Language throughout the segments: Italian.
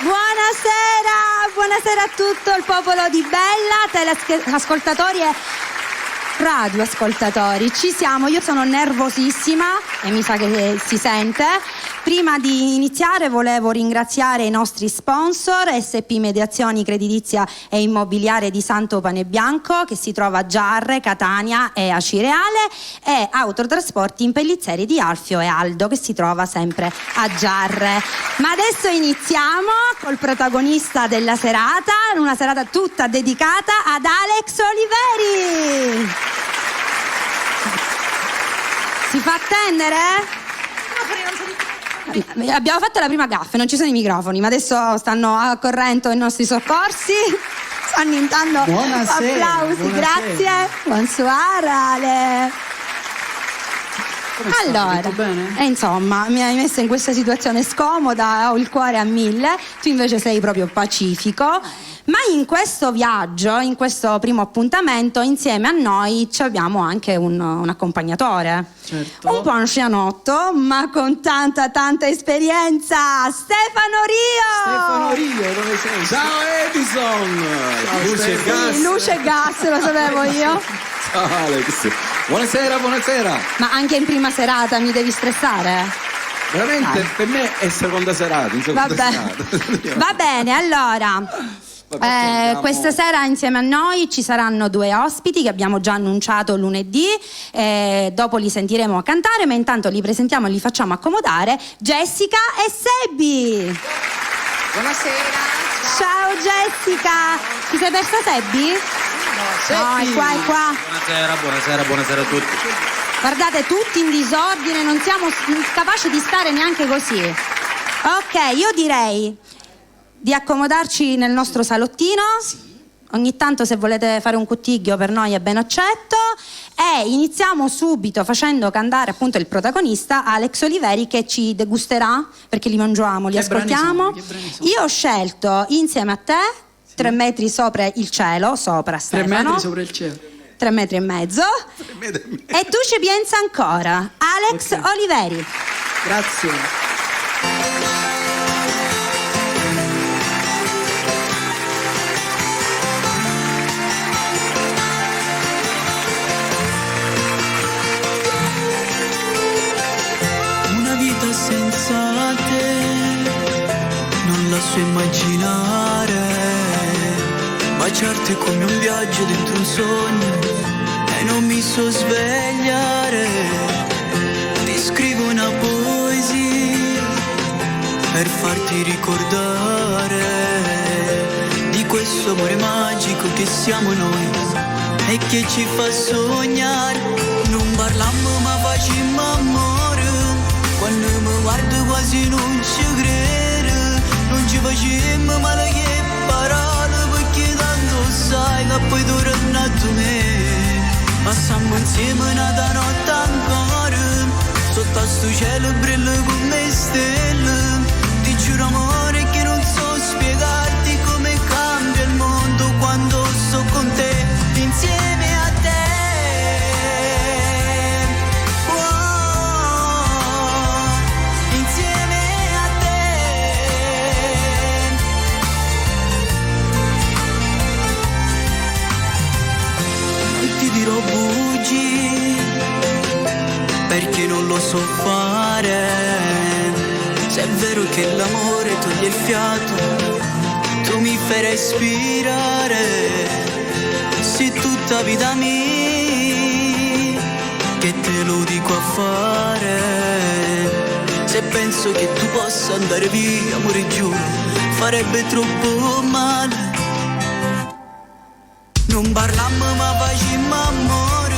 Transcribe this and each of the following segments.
Buonasera a tutto il popolo di Bella, teleascoltatori e radioascoltatori. Ci siamo, io sono nervosissima e mi sa che si sente. Prima di iniziare volevo ringraziare i nostri sponsor, SP Mediazioni Creditizia e Immobiliare di Santo Panebianco, che si trova a Giarre, Catania e Acireale, e Autotrasporti Impellizzeri di Alfio e Aldo, che si trova sempre a Giarre. Ma adesso iniziamo col protagonista della serata, una serata tutta dedicata ad Alex Oliveri. Si fa attendere? Abbiamo fatto la prima gaffe, non ci sono i microfoni, ma adesso stanno accorrendo i nostri soccorsi, stanno intanto applausi, buonasera. Grazie. Buonasera Ale. Allora, insomma, mi hai messo in questa situazione scomoda, ho il cuore a 1000, tu invece sei proprio pacifico. Ma in questo viaggio, in questo primo appuntamento, insieme a noi ci abbiamo anche un accompagnatore. Certo. Un po' anzianotto, ma con tanta esperienza. Stefano Rio, dove sei? Ciao Edison! Ciao, luce e gas. Sì, luce e gas, lo sapevo io. Ciao Alex. Buonasera. Ma anche in prima serata mi devi stressare? Veramente, per me è seconda serata. Va bene, allora. Questa sera insieme a noi ci saranno 2 ospiti che abbiamo già annunciato lunedì, dopo li sentiremo cantare, ma intanto li presentiamo e li facciamo accomodare. Jessica e Sebbi. Buonasera. Ciao Jessica, ti sei persa Sebbi? No, è qua. Buonasera a tutti. Guardate, tutti in disordine, non siamo capaci di stare neanche così. Ok, io direi di accomodarci nel nostro salottino. Sì. Ogni tanto, se volete fare un cuttiglio, per noi è ben accetto. E iniziamo subito facendo cantare appunto il protagonista Alex Oliveri, che ci degusterà, perché li mangiamo, li ascoltiamo. Che brani sono? Io ho scelto insieme a te 3 metri sopra il cielo, sopra Stefano. 3 metri sopra il cielo. 3 metri e mezzo. E tu ci pensa ancora. Alex Oliveri. Grazie. Senza te non la so immaginare, baciarti è come un viaggio dentro un sogno e non mi so svegliare. Ti scrivo una poesia per farti ricordare di questo amore magico che siamo noi e che ci fa sognare. Non parlammo ma facciamo amore, quando mi guardo quasi non ci credo, non ci facciamo male che parole, perché tanto sai che poi tornato me. Passammo insieme una notte ancora, sotto a sto cielo brilla come stelle. Ti giuro amore che non so spiegarti come cambia il mondo quando sto con te, insieme a te. Dirò bugie perché non lo so fare. Se è vero che l'amore toglie il fiato, tu mi fai respirare. Sei tutta vita mia che te lo dico a fare. Se penso che tu possa andare via, amore giuro, farebbe troppo male. Non parlammo ma facciamo amore,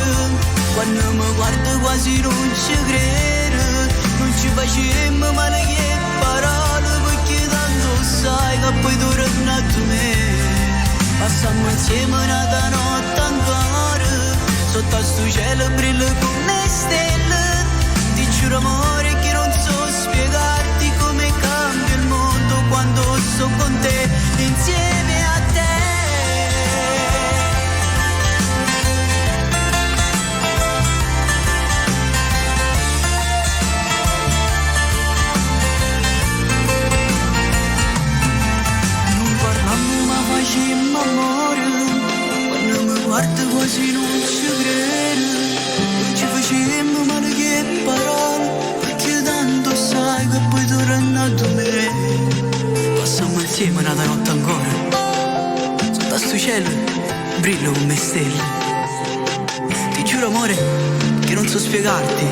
quando mi guardo quasi non ci credo. Non ci facciamo male che parole, perché tanto sai che poi tornato me. Passammo insieme una notte ancora, sotto a sto cielo brilla come stelle. Ti giuro amore che non so spiegarti come cambia il mondo quando sto con te, insieme a te. me. Passiamo insieme una notte ancora. Sotto a sto cielo brillo come stelle. Ti giuro amore che non so spiegarti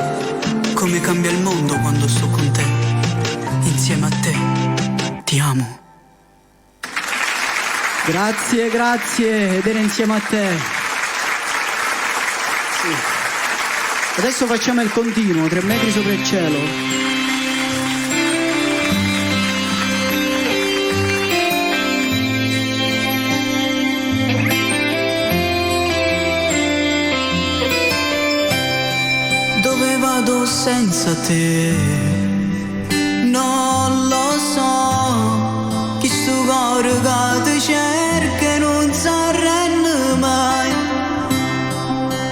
come cambia il mondo quando sto con te. Insieme a te ti amo. Grazie, grazie, ed era insieme a te. Sì. Adesso facciamo il continuo, 3 metri sopra il cielo. Dove vado senza te? Non lo so. Chi sto cuore che ti cerca non si arrende mai.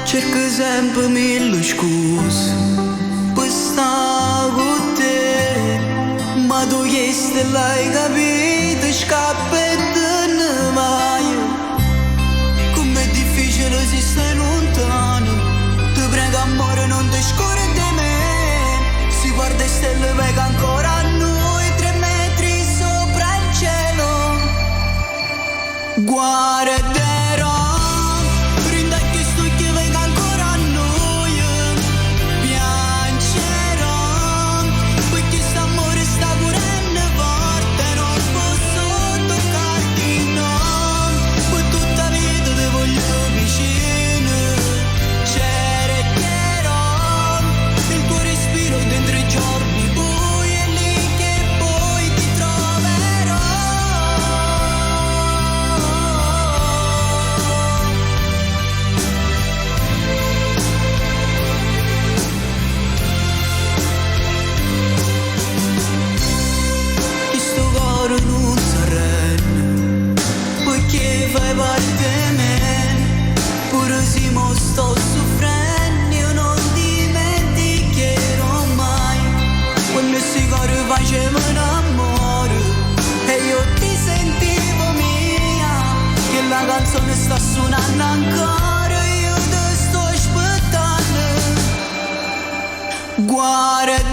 Cerco sempre mille scuse per stare con te, ma tu che stai l'hai capito, scappa e te ne vai. Com'è difficile se stai lontano, ti prego amore non ti scordi di me. Si guarda e stelle vega ancora a noi, 3 metri sopra il cielo. Guarderò sto soffrendo, io non dimenticherò mai quando si cuore facevano amore e io ti sentivo mia, che la canzone sta suonando ancora, io ti sto aspettando. Guarderò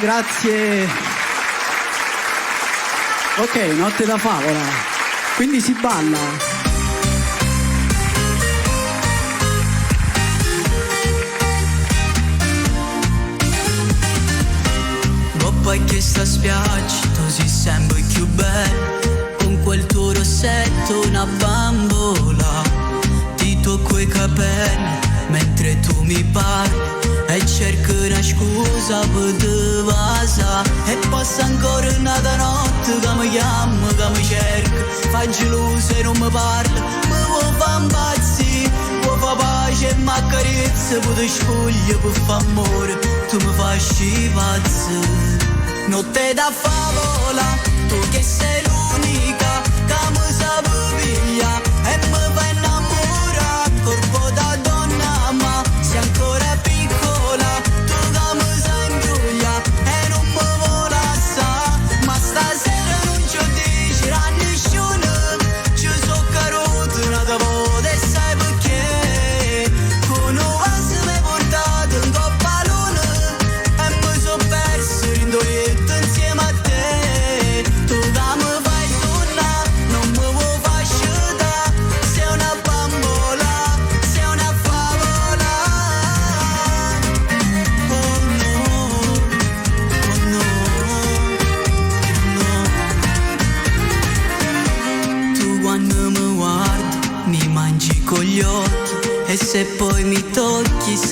Grazie. Ok, notte da favola. Quindi si balla. Dopo è che sta spiaggia, tu sei sempre più bella, con quel tuo rossetto, una bambola. Ti tocco i capelli mentre tu mi parli e cerco una scusa per te vasa. E passa ancora una notte che mi chiama, che mi cerca, fa gelosa e non mi parla, mi vuoi fa impazzire, vuoi fa pace e mi accarezza, poi ti spoglia per fa amore, tu mi fasci pazza. Notte da favola, tu che sei l'unica che mi sa piglia e mi fa innamorare, corpo da donna ma sei ancora piccola, tu che mi sa imbruglia e non mi vuole assare, ma stasera non ci dici a nessuno, ci so carote una da voce e sai perché, con un vaso mi hai portato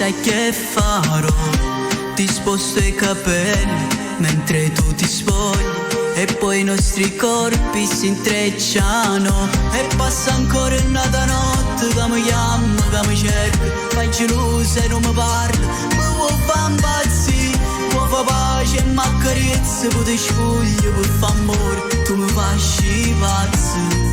sai che farò? Ti sposto i capelli mentre tu ti spogli e poi i nostri corpi si intrecciano e passa ancora un'altra notte che mi chiama, che mi cerca, fai gelosa e non mi parla, mi vuoi fa impazzire, vuoi fa pace e mi accarezza, poi ti sfoglio per fa amore, tu mi fasci pazzo.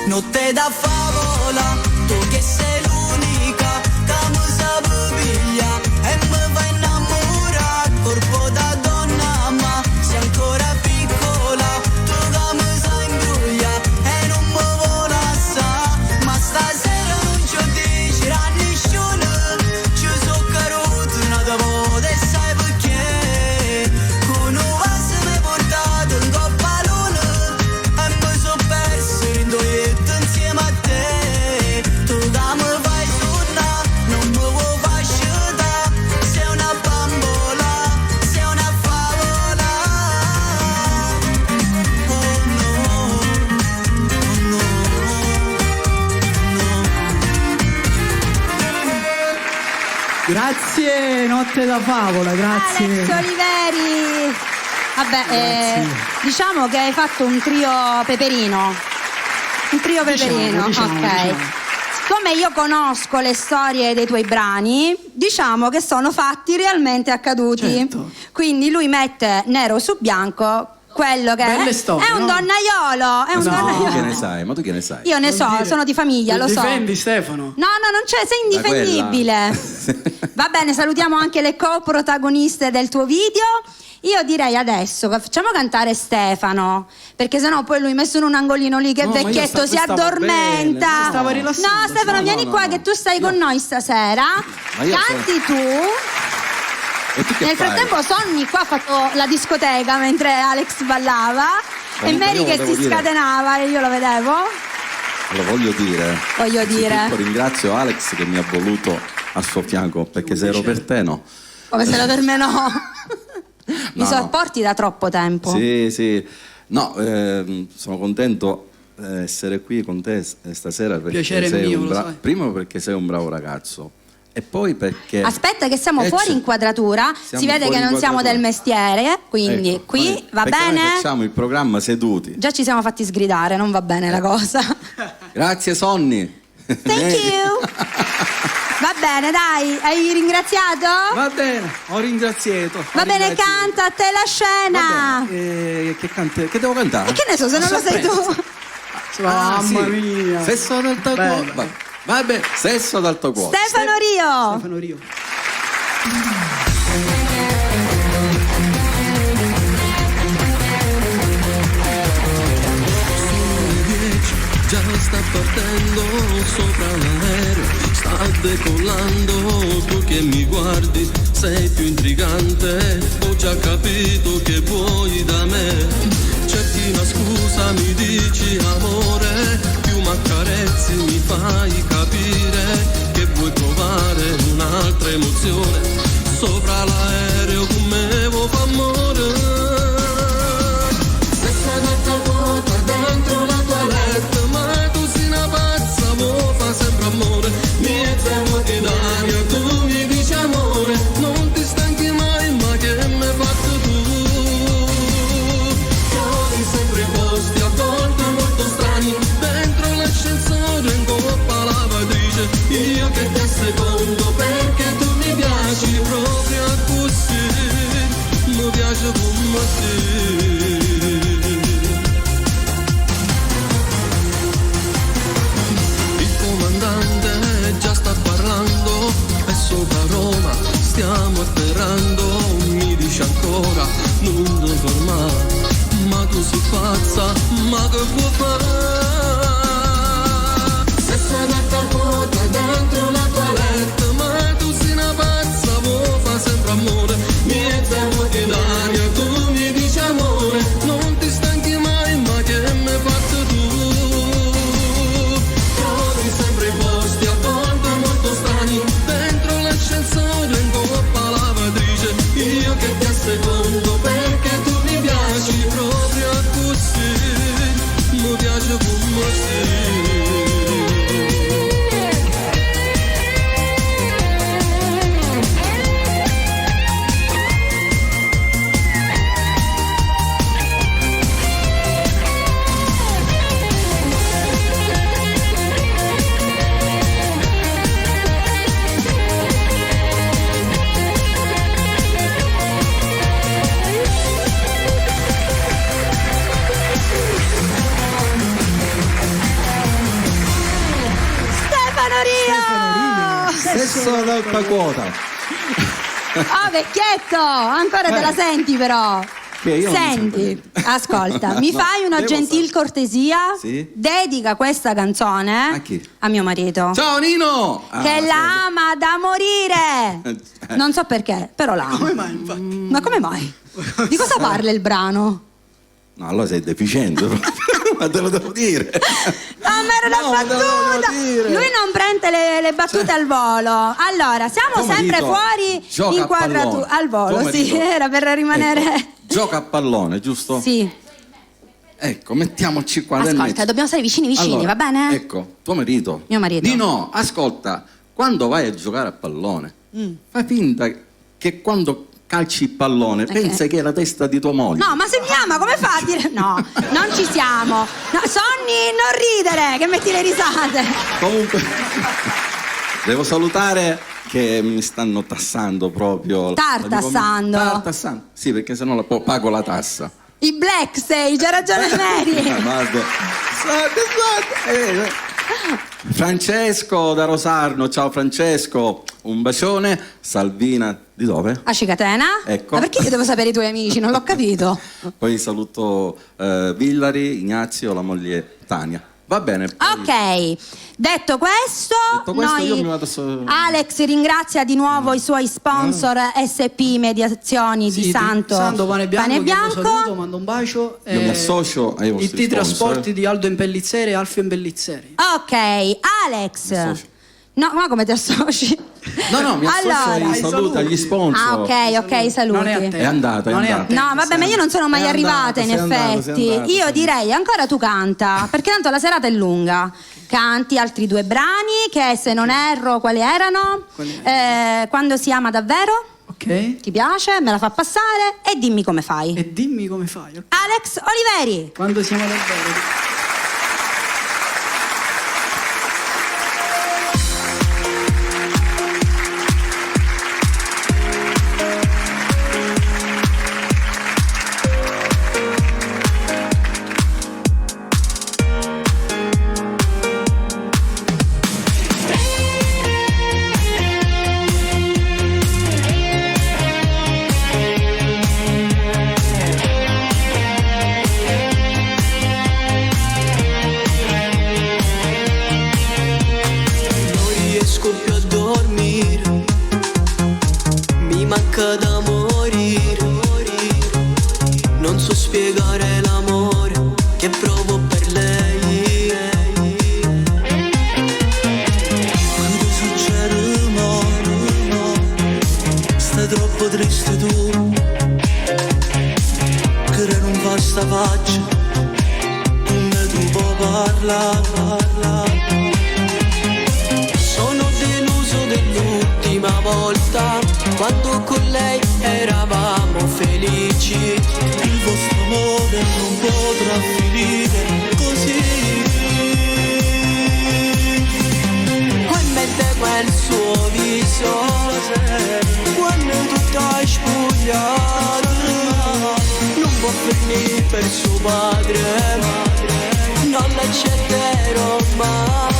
Notte da favola, tu che sei l'unica che mi sa piglia e mi fa innamorare, corpo da donna ma sei ancora piccola, tu che mi sa imbruglia e non mi vuole assare, ma stasera non ci dici a nessuno, ci so carote una volta e sai perché, con un vaso mi hai portato in coppa a luna e mi so perso in doietto insieme a te, tu che mi fai suonare, non mi vuoi far sciutare, sei una bambola, sei una favola, oh no, oh no, Grazie, Notte da Favola, grazie. Alex Oliveri. Vabbè, diciamo che hai fatto un trio peperino. Un trio peperino, diciamo. ok. Siccome io conosco le storie dei tuoi brani, diciamo che sono fatti realmente accaduti. Certo. Quindi lui mette nero su bianco quello che Belle storie, è un no? donnaiolo, è un Ma tu donnaiolo. che ne sai? Ma tu che ne sai? Io ne so, dire- sono di famiglia, lo so. Difendi Stefano? No, non c'è, sei indifendibile. Va bene, salutiamo anche le coprotagoniste del tuo video. Io direi adesso che facciamo cantare Stefano, perché sennò poi lui messo in un angolino lì che No, ma io vecchietto si stavo addormenta. bene, stavo rilassando. No, Stefano, No, vieni no, qua no. che tu stai con noi stasera. Ma io Canti tu. E tu che Nel fai? frattempo Sonny qua ha fatto la discoteca mentre Alex ballava e Comunque Mary io che volevo si dire- scatenava e io lo vedevo. Lo voglio dire. Voglio dire. Innanzitutto ringrazio Alex che mi ha voluto al suo fianco, perché se ero per te no. Come se lo per me no. Mi No, sopporti da troppo tempo. Sì, sì. No, sono contento di essere qui con te stasera perché Piacere sei mio, un lo sai. primo perché sei un bravo ragazzo e poi perché Aspetta che siamo fuori c'è- inquadratura, siamo si vede fuori che non siamo del inquadratura. mestiere, quindi Ecco, qui noi- va perché noi bene. facciamo il programma seduti. Già ci siamo fatti sgridare, non va bene la cosa. Grazie Sonny. Thank you. Va bene, dai, hai ringraziato? Va bene, ho ringraziato. Va bene, canta a te la scena. Che devo cantare? E che ne so, se non lo sai tu. Mamma mia. Sesso ad alta Bello. quota. Vabbè, sesso ad alta quota. Stefano Rio. Stefano Rio. Già sta partendo sopra l'aereo, sta decollando, tu che mi guardi sei più intrigante, ho già capito che vuoi da me, cerchi una scusa, mi dici amore, più m'accarezzi mi fai capire che vuoi provare un'altra emozione, sopra l'aereo con me vuoi fa amore. Sesso ad alta quota dentro la tua letto, ma tu sei una pazza, vuoi fa sempre amore, niente vuoti d'aria, tu mi dici amore, non ti stanchi mai, ma che mi hai fatto tu? Trovi sempre i posti a volte molto strani, dentro l'ascensore in coppa alla lavatrice, io che ti assecondo perché tu mi piaci proprio a così, mi piace come te. Già sta parlando, è sopra Roma, stiamo atterrando, mi dice ancora, non devo fermare, ma tu sei pazza, ma che vuoi fare? Sesso ad alta quota dentro la tua letto, ma tu sei una pazza, vuoi fa sempre amore, niente vuoti d'aria, tu mi dici amore, non ti stanchi mai, ma che mi hai fatto tu? Trovi sempre i posti a volte molto strani, dentro l'ascensore in coppa alla lavatrice, io che ti assecondo perché tu mi piaci proprio a così, mi piace come sei. perso l'altra quota. Oh, vecchietto, ancora te la senti però. Io non Senti, ascolta, mi No, fai una devo gentil cortesia? Sì? Dedica questa canzone A chi? a mio marito. Ciao Nino! Che la ama da morire. Non so perché, però la ama. Come mai, infatti? Ma come mai? Di cosa parla il brano? No, allora sei deficiente. Ma te lo devo dire. No, ma era No, una te lo devo battuta. dire. Lui non prende le battute al volo. Allora, siamo Tuo sempre marito fuori gioca a inquadratura pallone. al volo, Tuo sì, marito- era per rimanere. Ecco, gioca a pallone, giusto? Sì. Ecco, mettiamoci qua nel Ascolta, mezzo. dobbiamo stare vicini, Allora, va bene? Ecco, tuo marito. Mio marito. Nino, ascolta, quando vai a giocare a pallone, Mm. fai finta che quando calci il pallone pensa che è la testa di tua moglie. No, ma se mi ama, come fa a dire? No, non ci siamo. No, Sonny, non ridere, che metti le risate. Comunque, devo salutare che mi stanno tassando proprio. Tartassando? Tartassando. Sì, perché sennò pago la tassa. I Black Stage, ha ragione Mary. Guarda. Francesco da Rosarno, ciao Francesco, un bacione. Salvina, di dove? A Cicatena? Ecco. Ma perché io devo sapere i tuoi amici? Non l'ho capito. Poi saluto Villari, Ignazio, la moglie Tania. Va bene. poi- Ok, detto questo, io mi vado Alex ringrazia di nuovo i suoi sponsor SP Mediazioni di Sì, Santo Pane Bianco, che lo saluto, mando un bacio. Io mi associo ai vostri IT Trasporti sponsor. di Aldo Impellizzeri e Alfio Impellizzeri. Ok, Alex. Mi associo. No, ma come ti associ? No, mi associo Allora. ai saluti, agli sponsor. Ah, ok, saluti. Non è a te. È andata, è Non andata. a te. No, vabbè, ma io non sono mai Sei arrivata in andata, sei andata, effetti. sei andata, Io sei direi ancora tu canta, perché tanto la serata è lunga. Canti altri 2 brani che, se non erro, quali erano? Quando si ama davvero? Ok? Ti piace? Me la fa passare e dimmi come fai. E dimmi come fai. Ok? Alex Oliveri. Quando siamo davvero. Non riesco più a dormire, mi manca da morire. Non so spiegare l'amore che provo per lei. Quando succede no, stai troppo triste tu, che non fa sta faccia, come tu puoi parlare. Sono deluso dell'ultima volta, quando con lei eravamo felici. Il vostro amore non potrà finire così. Ho in mente quel suo viso, quando tu t'hai spogliato. Non può finire per suo padre, non l'accetterò mai.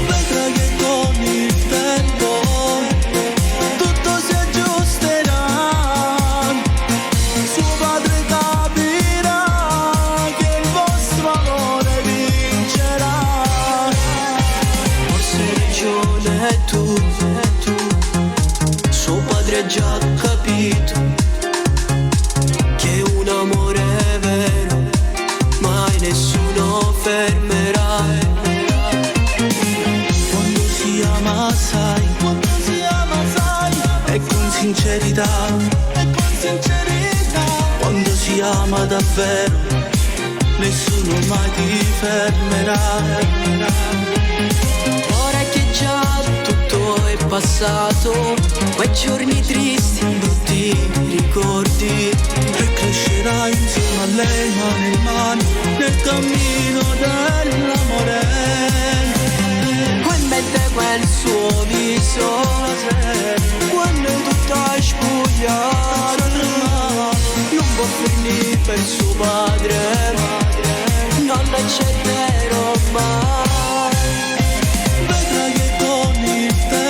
Vedrai che con il tempo tutto si aggiusterà. Suo padre capirà che il vostro amore vincerà. Forse hai ragione tu, suo padre ha già capito che un amore è vero, mai nessuno fermerà. Quando si ama sai, e con sincerità, quando si ama davvero, nessuno mai ti fermerà. Ora che già tutto è passato, quei giorni tristi, brutti ricordi, e crescerai insieme a lei mano in mano nel cammino dell'amore. Ho in mente quel suo viso, quando tu t'hai spogliato. Non può finire per suo padre, non l'accetterò mai. Vedrai che con il tempo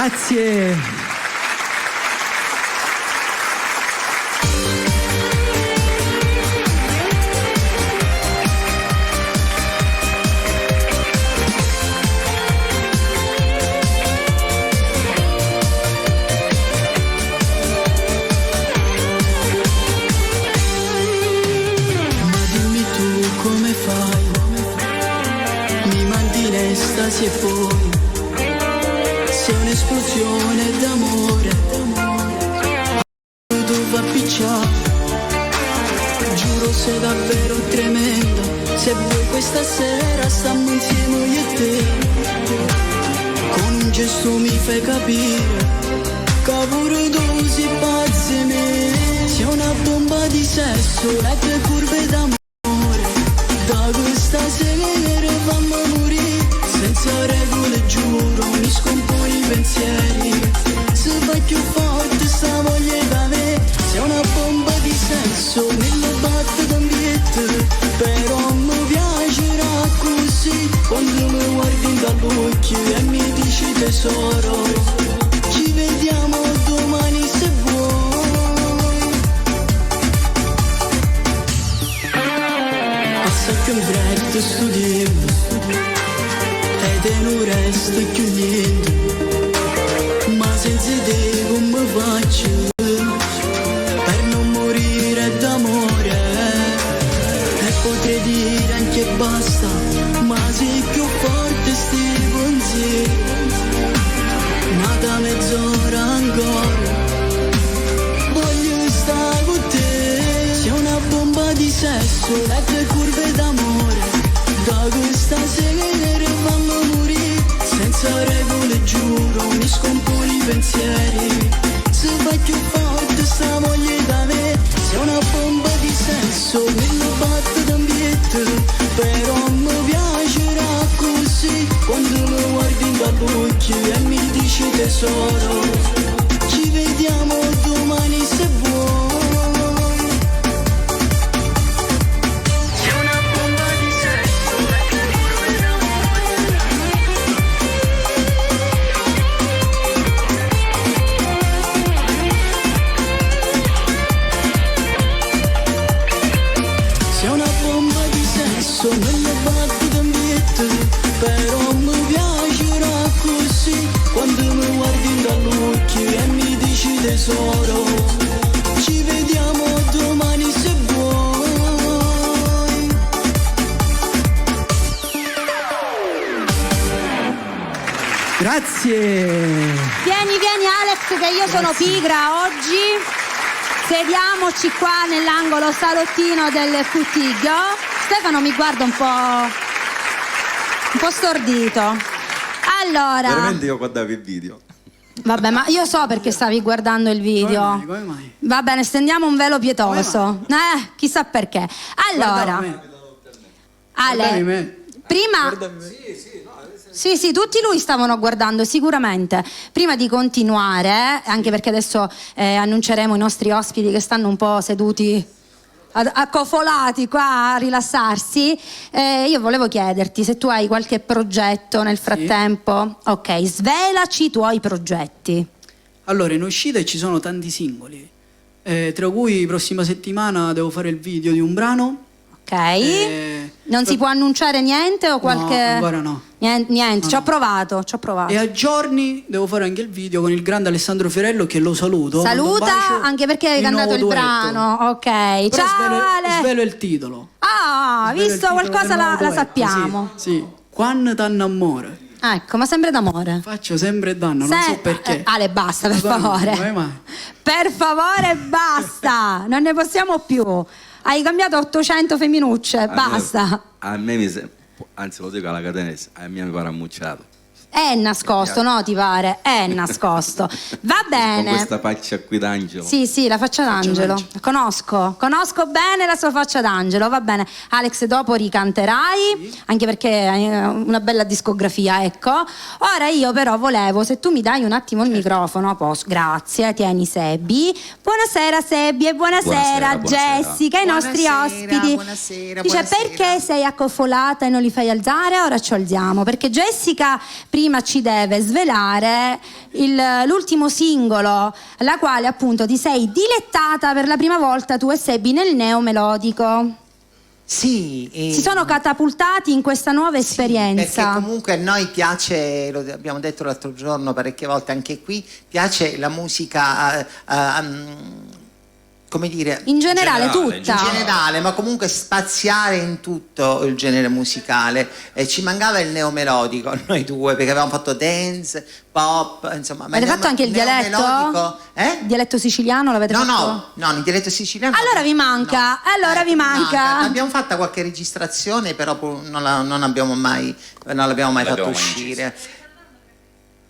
Grazie. E poi sei un'esplosione d'amore, dove appicciare, giuro sei davvero tremenda. Se vuoi questa sera stiamo insieme io e te, con un gesto mi fai capire che pure tu sei pazzo e me. Sei una bomba di sesso, le tue curve d'amore, da questa sera fammi morire. Senza regole giuro, mi scompone i pensieri. Se vai più forte sta voglia da me. Sei una bomba di senso, nelle batte d'ambiente. Però mi piacerà così, quando mi guardi dall'occhio e mi dici tesoro. Ci vediamo domani se vuoi. Passa più in fretta studiando e non resta più niente, ma senza te come faccio per non morire d'amore? E potrei dire anche basta, ma sei più forte sti pensieri. Ma da mezz'ora ancora voglio stare con te. Sei una bomba di sesso, le tue curve d'amore, da questa sera fammi morire. Senza regole giuro, mi scompone i pensieri. Se vai più forte sta voglia da me. Sei una bomba di sesso, nelle batte d'ambiente. Però mi piacerà così, quando mi guardi dall'occhio e mi dici tesoro. Ci vediamo domani se vuoi. Nelle batte d'ambiente, però mi piacerà così, quando mi guardi dall'occhio e mi dici tesoro. Ci vediamo domani se vuoi. Grazie. Vieni Alex, che io sono pigra oggi. Sediamoci qua nell'angolo salottino del Cutiglio. Stefano mi guarda un po' stordito. Allora, Veramente io guardavo il video. vabbè, ma io so perché stavi guardando il video. Come mai? Va bene, stendiamo un velo pietoso. Chissà perché. Allora, Guardavi Ale, me. prima sì, tutti lui stavano guardando sicuramente. Prima di continuare, anche perché adesso annunceremo i nostri ospiti che stanno un po' seduti accofolati qua a rilassarsi, io volevo chiederti se tu hai qualche progetto nel frattempo. Sì. Ok, svelaci i tuoi progetti. Allora, in uscita ci sono tanti singoli, tra cui prossima settimana devo fare il video di un brano. Ok, non si può annunciare niente o qualche... No, ancora no. Niente, No, ci ho provato. E a giorni devo fare anche il video con il grande Alessandro Fiorello, che lo saluto. Saluta, anche perché hai cantato il brano. Ok, però ciao Ale. svelo il titolo. Ah, Svelo il visto titolo qualcosa del nuovo la duetto. sappiamo. Sì. Quando t'annamore. Ecco, ma sempre d'amore. Faccio sempre danno, non so perché. Ale, basta, per Madonna, favore. come mai? Per favore, basta. Non ne possiamo più. Hai cambiato 800 femminucce, basta. A me mi sembra, anzi lo dico alla catenese, a me mi pare ammucciato. È nascosto, no? Ti pare? È nascosto. Va bene. Con questa faccia qui d'angelo. Sì, la faccia d'angelo. Conosco bene la sua faccia d'angelo. Va bene. Alex, dopo ricanterai, anche perché hai una bella discografia, ecco. Ora io però volevo, se tu mi dai un attimo il microfono, grazie, tieni Sebbi. Buonasera Sebbi e buonasera Jessica, i nostri ospiti. Buonasera. Dice, perché sei accoffolata e non li fai alzare? Ora ci alziamo, perché Jessica prima ci deve svelare l'ultimo singolo, alla quale appunto ti sei dilettata per la prima volta tu e Sebi nel neomelodico. Sì, Si sono catapultati in questa nuova esperienza. perché comunque a noi piace, lo abbiamo detto l'altro giorno parecchie volte anche qui, piace la musica, come dire, In generale tutta. in generale, ma comunque spaziare in tutto il genere musicale. E ci mancava il neomelodico a noi due, perché avevamo fatto dance, pop, insomma. Avete fatto anche il dialetto? neomelodico- Il dialetto siciliano l'avete No, fatto? no, il dialetto siciliano. Allora vi manca, allora vi manca. Abbiamo fatto qualche registrazione, però non l'abbiamo mai fatto uscire.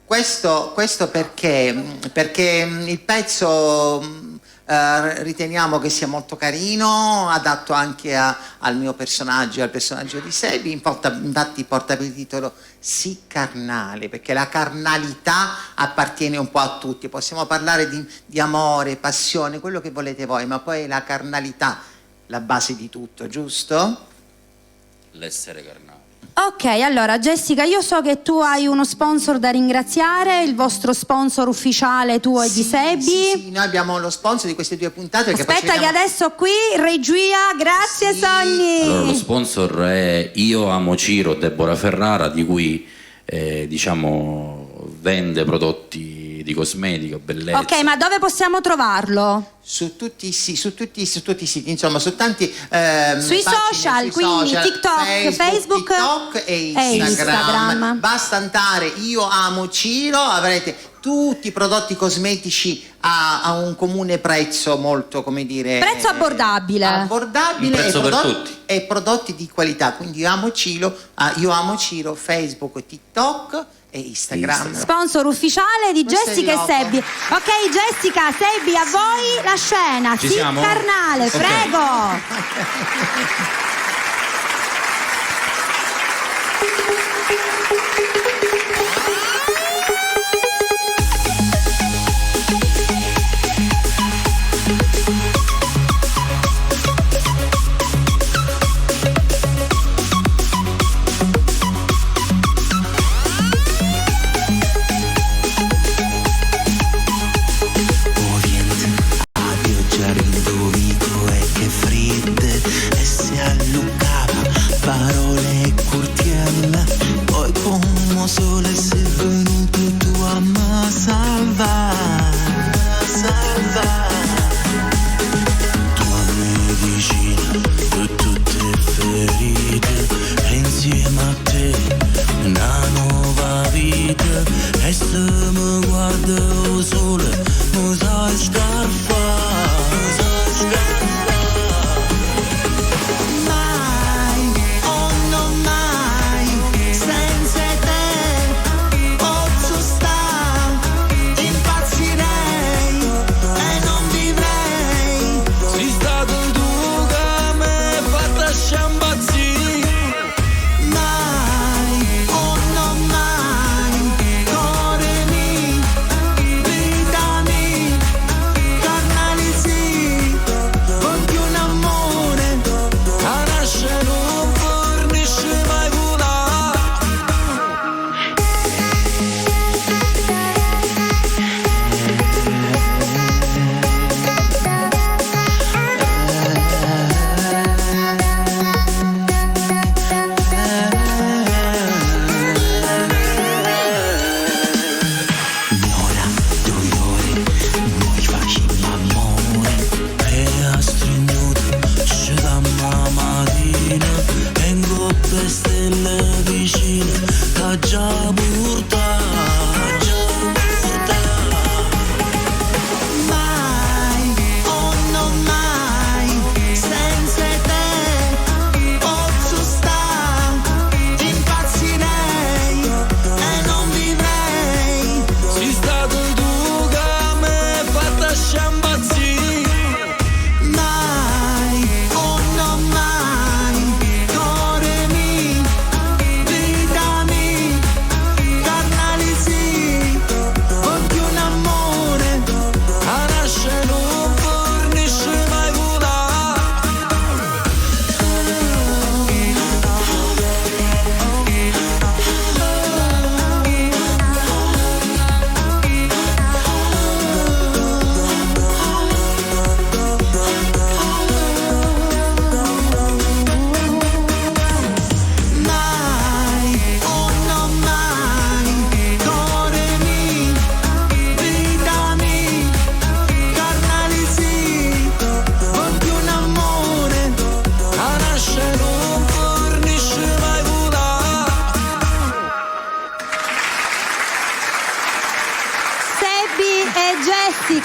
Questo perché il pezzo riteniamo che sia molto carino, adatto anche al mio personaggio, al personaggio di Sebi, infatti porta per titolo Sì carnale, perché la carnalità appartiene un po' a tutti, possiamo parlare di amore, passione, quello che volete voi, ma poi è la carnalità la base di tutto, giusto? L'essere carnale. Ok, allora Jessica, io so che tu hai uno sponsor da ringraziare, il vostro sponsor ufficiale tuo e di Sebi. Sì, noi abbiamo lo sponsor di queste due puntate. Perché Aspetta poi che adesso qui, regia, grazie Sì. Sogni. Allora, lo sponsor è Io Amo Ciro, Deborah Ferrara, di cui vende prodotti di cosmetica, bellezza. Ok, ma dove possiamo trovarlo? su tutti i siti, insomma, su tanti Sui pagine, social, sui quindi social, Facebook TikTok e Instagram. Basta andare Io Amo Ciro, avrete tutti i prodotti cosmetici a un comune prezzo, molto, come dire, Prezzo abbordabile. Un prezzo per tutti. e prodotti di qualità. Quindi Io Amo Ciro, Facebook, TikTok e Instagram. Sponsor ufficiale di Questo è Jessica il e logo. Sebi. Ok, Jessica, Sebi, a voi la scena. Ci Sì, siamo? carnale, Ok. prego. A viaggiare indovito e che fredde e si allucava parole e curtiella, poi come sole sei venuto tu a me salvare, tu a me vicino per tutte le ferite e insieme a te una nuova vita, e se mi guarda il sole mi sai scarfare, mai, oh no mai, senza te posso stare, impazzirei e non vivrei. Sei stato tu che mi hai fatto sciambazzire. Mai, oh no mai, cuore mio, vita mia, carnalità.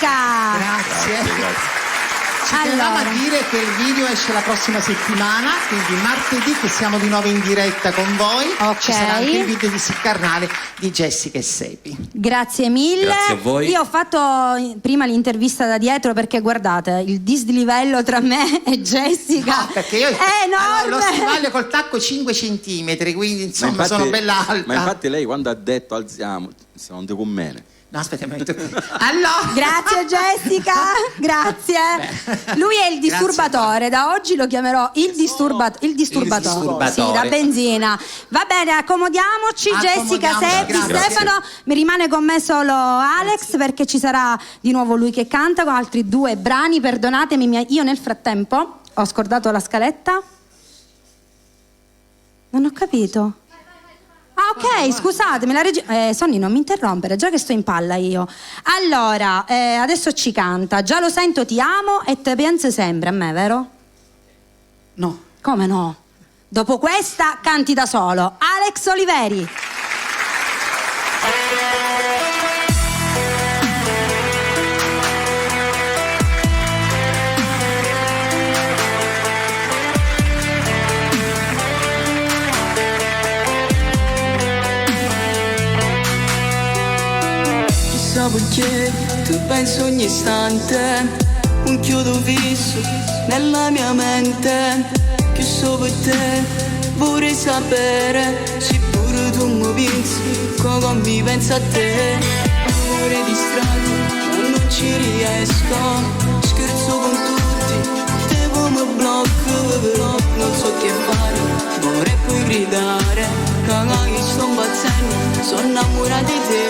Jessica. Grazie. Ci tenevamo a dire che il video esce la prossima settimana, quindi martedì, che siamo di nuovo in diretta con voi. Ok. Ci sarà anche il video di Carnale di Jessica e Sepi. Grazie mille. Grazie a voi. Io ho fatto prima l'intervista da dietro perché guardate il dislivello tra me e Jessica No, perché io è enorme. allora, lo stivaglio col tacco 5 centimetri, quindi insomma sono bella alta. Ma infatti lei quando ha detto alziamo, se non ti conviene. No, aspetta un momento. Allora. Grazie Jessica, grazie. Lui è il disturbatore, da oggi lo chiamerò il disturbatore. Sì, da benzina. Va bene, accomodiamoci. Jessica, Seppi, Stefano. Mi rimane con me solo Alex perché ci sarà di nuovo lui che canta con altri 2 brani. Perdonatemi, io nel frattempo ho scordato la scaletta. Non ho capito. Ah, ok, scusatemi, la Sonny, non mi interrompere, già che sto in palla io. Allora, adesso ci canta Già lo sento ti amo e te penso sempre a me, vero? No. Come no? Dopo questa canti da solo. Alex Oliveri. Perché tu penso ogni istante, un chiodo fisso nella mia mente, che so per te vorrei sapere, se pure tu mi pensi come mi pensa a te. Vorrei distrarmi ma non ci riesco, scherzo con tutti, te come blocco, non so che fare, vorrei poi gridare, che sto impazzendo, sono innamorata di te.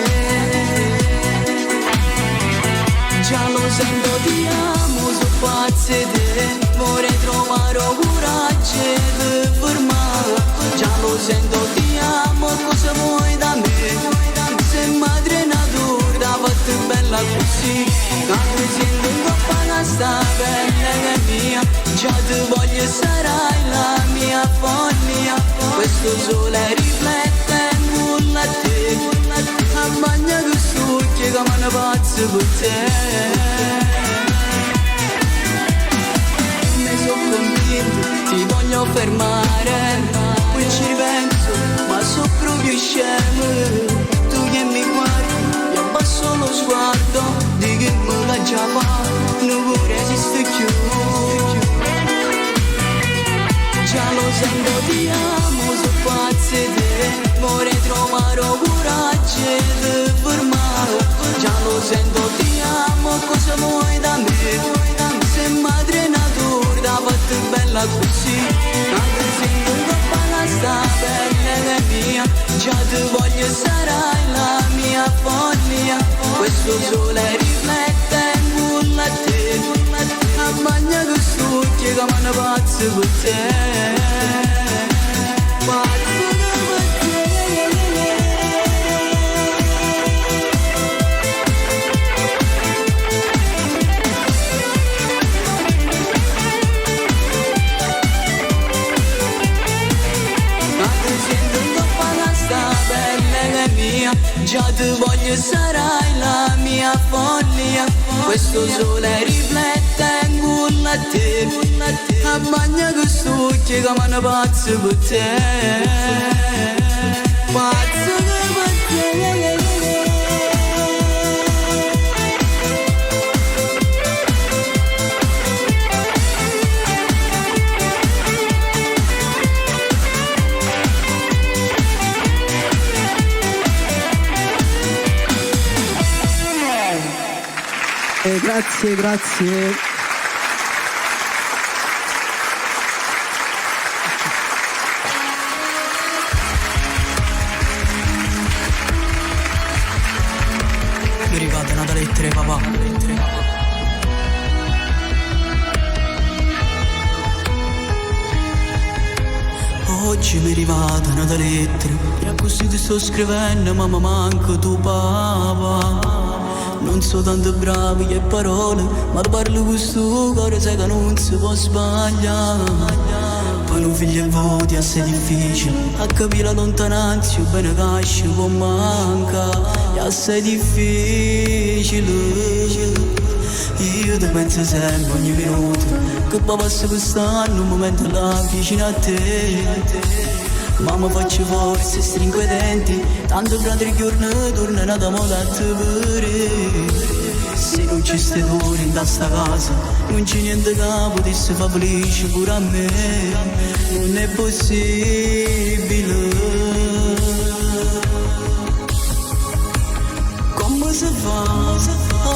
Già lo sento ti amo, sono pazza di te, vorrei trovare coraggio di fermare. Già lo sento ti amo, cosa vuoi da me? Sei madre natura, da fatta bella così, quando sento in coppa che sta bella che è mia. Già ti voglio, sarai la mia follia, questo sole riflette nulla a te. A bagna che succhia come una pazza per te. Mi sono convinto, ti voglio fermare, poi ci penso, ma sono proprio scemo. Tu che mi guardi, mi abbasso lo sguardo, di che me l'ha già fatto, non vorrei esistere più. Già lo sento ti amo, sono pazza di te, vorrei trovare coraggio di fermare. Già lo sento ti amo, cosa vuoi da me? Sei madre natura, da fatta bella così, quando sento in coppa che sta bella che è mia. Già ti voglio, sarai la mia follia, questo sole riflette nulla a te. A bagna che stucchia come una pazza per te. Pazza per te. Quando sento in coppa che sta bella che è mia. Già ti voglio, sarai la mia follia, questo sole riflette nulla a te. A bagna che stucchia come una pazza per te. Pazza per te. Grazie. Mi arrivate una lettere, papà. Oggi mi è arrivata una lettera, e così ti sto scrivendo, ma mi manca tu papà. Non so tanto bravi che parole, ma parlo con sto cuore, sai che non si può sbagliare. Per un figlio e voti è assai difficile, a capire la lontananza, bene che ci può mancare. È assai difficile, io ti penso sempre ogni minuto, che poi passa quest'anno un momento là vicino a te. Mamma faccio forza e stringo i denti, tanto fra 3 giorni tornerà da moda a te pure. Se non ci stai tu in sta casa, non c'è niente che potesse far felice pure a me. Non è possibile. Come si fa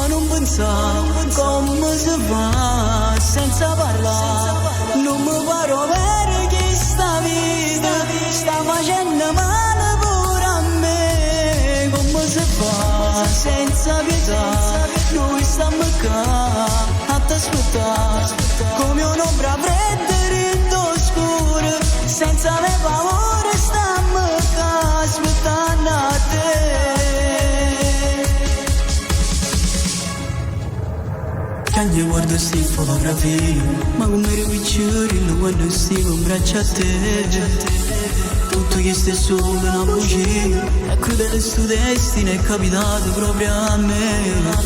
a non pensare? Come si fa senza parlare? Non mi paro perché sta vita sta facendo male pure a me. Come si fa senza pietà? Noi stiamo qua a t'aspettare come un'ombra fredda rinto scuro, senza avere paura stiamo qua aspettando a te. Quando guardo sti fotografie, ma come ero picciolino quando stivo in braccio a te. Tutto che stai solo una bugia, è crudele sto destino, è capitato proprio a me.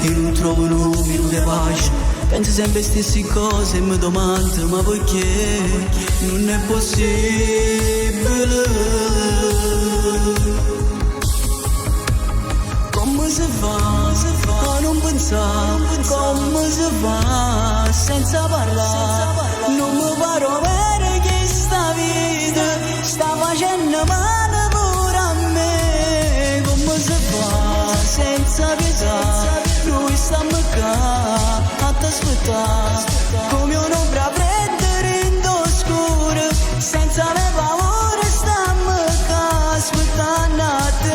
Io non trovo un minuto di pace, penso sempre alle stesse cose e mi domando ma perché non è possibile. Come si fa a non pensare? Come si fa senza parlare? Non mi paro perché sta vita sta facendo male pure a me. Come si fa senza pietà? Noi stiamo qua a t'aspettare come un'ombra fredda rinto scuro, senza avere paura stiamo qua aspettando a te.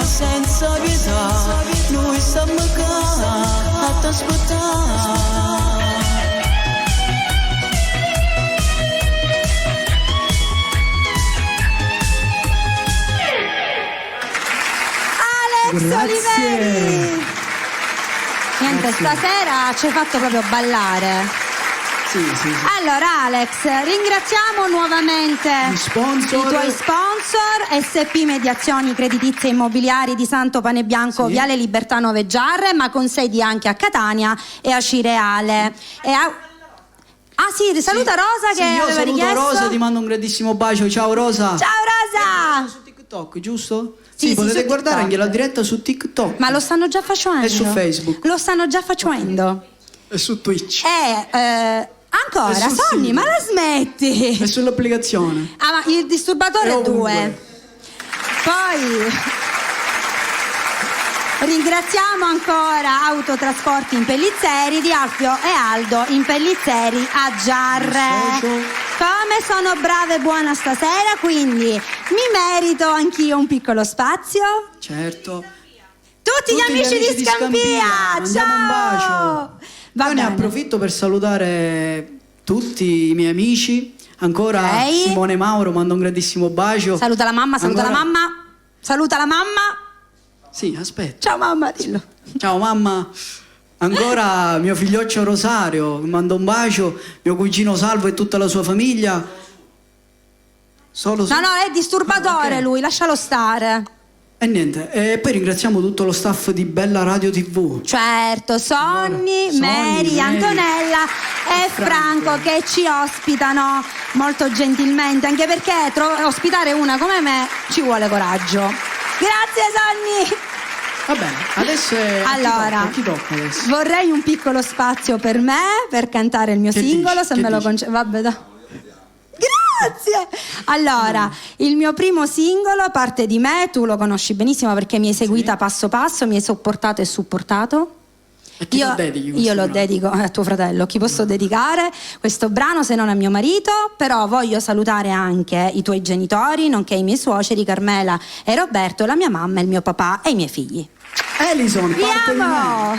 Senza pietà, noi stiamo qua a t'aspettare. Alex Oliveri! Niente, stasera ci hai fatto proprio ballare. Sì. Allora Alex, ringraziamo nuovamente Gli sponsor. i tuoi sponsor, SP Mediazioni Creditizie Immobiliari di Santo Panebianco, Sì. Viale Libertà 9 Giarre, ma con sedi anche a Catania e a Cireale. Ah sì, saluta Rosa che io aveva saluto richiesto. Rosa, ti mando un grandissimo bacio. Ciao Rosa. Ciao Rosa! Su TikTok, giusto? Sì, potete su guardare TikTok. anche la diretta su TikTok. Ma lo stanno già facendo. E su Facebook. Lo stanno già facendo. E su Twitch. Ancora, E sul Sonny, sito. ma la smetti? E sull'applicazione. Ah, ma il disturbatore E è ovunque. 2. Poi ringraziamo ancora Autotrasporti in Pellizzeri di Alfio e Aldo in Pellizzeri a Giarre. Socio. Come sono brava e buona stasera, quindi mi merito anch'io un piccolo spazio. Certo. Tutti gli amici di Scampia, mandiamo un bacio. Va Io ne bene. approfitto per salutare tutti i miei amici. Ancora Ok. Simone Mauro, mando un grandissimo bacio. Saluta la mamma, saluta Ancora- la mamma. Saluta la mamma. Sì, aspetta. Ciao mamma, dillo. Ciao mamma. Ancora mio figlioccio Rosario, mando un bacio. Mio cugino Salvo e tutta la sua famiglia. Solo No, è disturbatore Ok. lui, lascialo stare. E niente, e poi ringraziamo tutto lo staff di Bella Radio TV. Certo, Sonny, Sonny, Mary, Mary, Antonella e Franco che ci ospitano molto gentilmente, anche perché ospitare una come me ci vuole coraggio. Grazie Sonny! Va bene, adesso è Allora, a chi tocca adesso? vorrei un piccolo spazio per me, per cantare il mio Che singolo, dici? se Che me lo dici? concedi. Vabbè, dai. Grazie! Allora, il mio primo singolo parte di me, tu lo conosci benissimo perché mi hai seguita passo passo, mi hai sopportato e supportato. E chi lo dedichi questo Io lo brano? dedico a tuo fratello. Chi posso dedicare questo brano se non a mio marito? Però voglio salutare anche i tuoi genitori, nonché i miei suoceri Carmela e Roberto, la mia mamma, il mio papà e i miei figli. Elison, Vi parte di me. amo!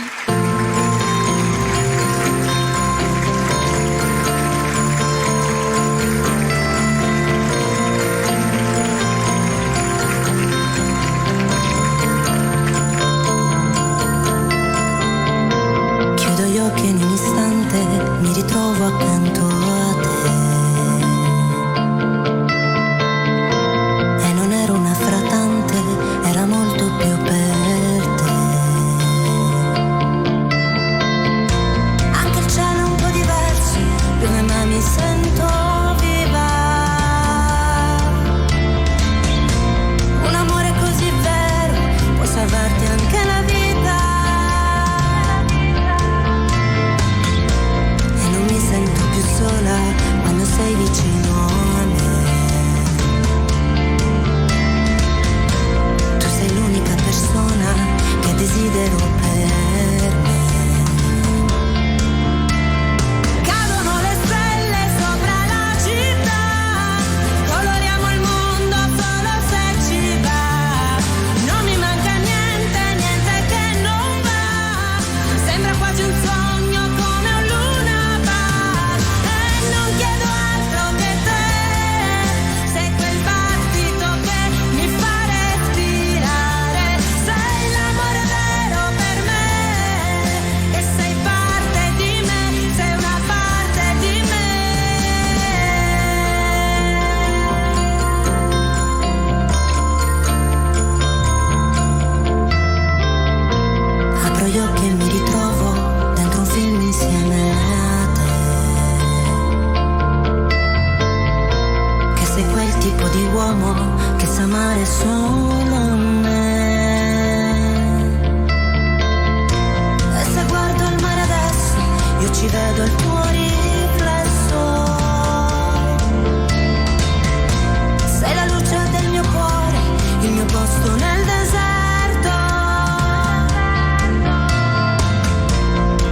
di uomo che sa amare solo me. E se guardo il mare adesso, io ci vedo il tuo riflesso. Sei la luce del mio cuore, il mio posto nel deserto.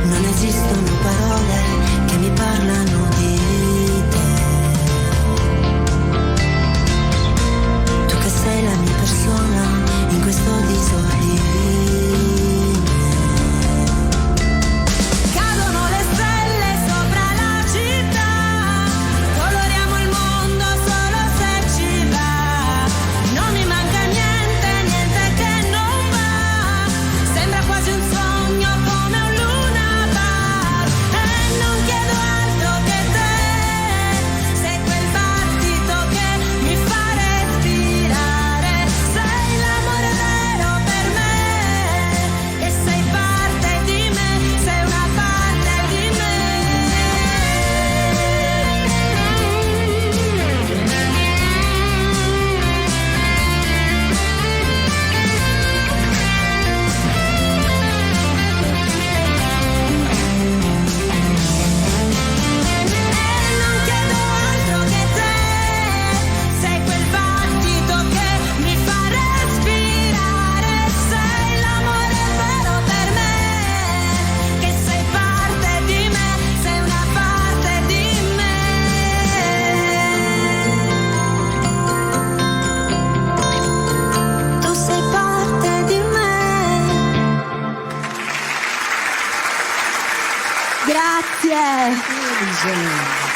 Non esistono parole che mi parlano di te. Tu che sei la mia persona in questo disordine. Cadono le stelle sopra la città, coloriamo il mondo solo se ci va. Non mi manca niente, niente che non va. Sembra quasi un sogno come un Luna Park. E non chiedo altro che te, sei quel battito che mi fa respirare. Sei l'amore vero per me, e sei parte di me, sei una parte di me. Non chiedo altro che te, sei quel battito che mi fa respirare. Sei l'amore vero per me, che sei parte di me, sei una parte di me. Tu sei parte di me. Grazie.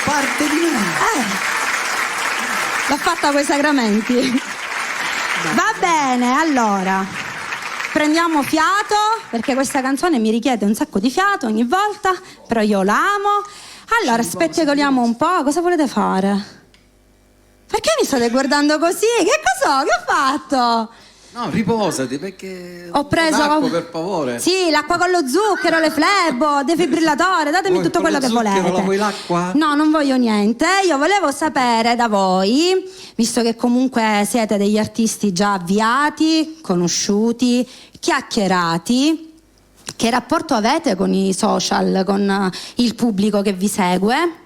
Parte di me. L'ho fatta coi sacramenti. Va bene, allora prendiamo fiato, perché questa canzone mi richiede un sacco di fiato ogni volta, però io l'amo. Allora spettacoliamo un po'. Cosa volete fare? Perché mi state guardando così? Che cos'ho? Che ho fatto? No, riposati, perché... Ho preso l'acqua, per favore. Sì, l'acqua con lo zucchero, le flebo, defibrillatore, datemi Vuoi tutto con quello lo che zucchero, volete. la vuoi l'acqua? No, non voglio niente. Io volevo sapere da voi, visto che comunque siete degli artisti già avviati, conosciuti, chiacchierati, che rapporto avete con i social, con il pubblico che vi segue?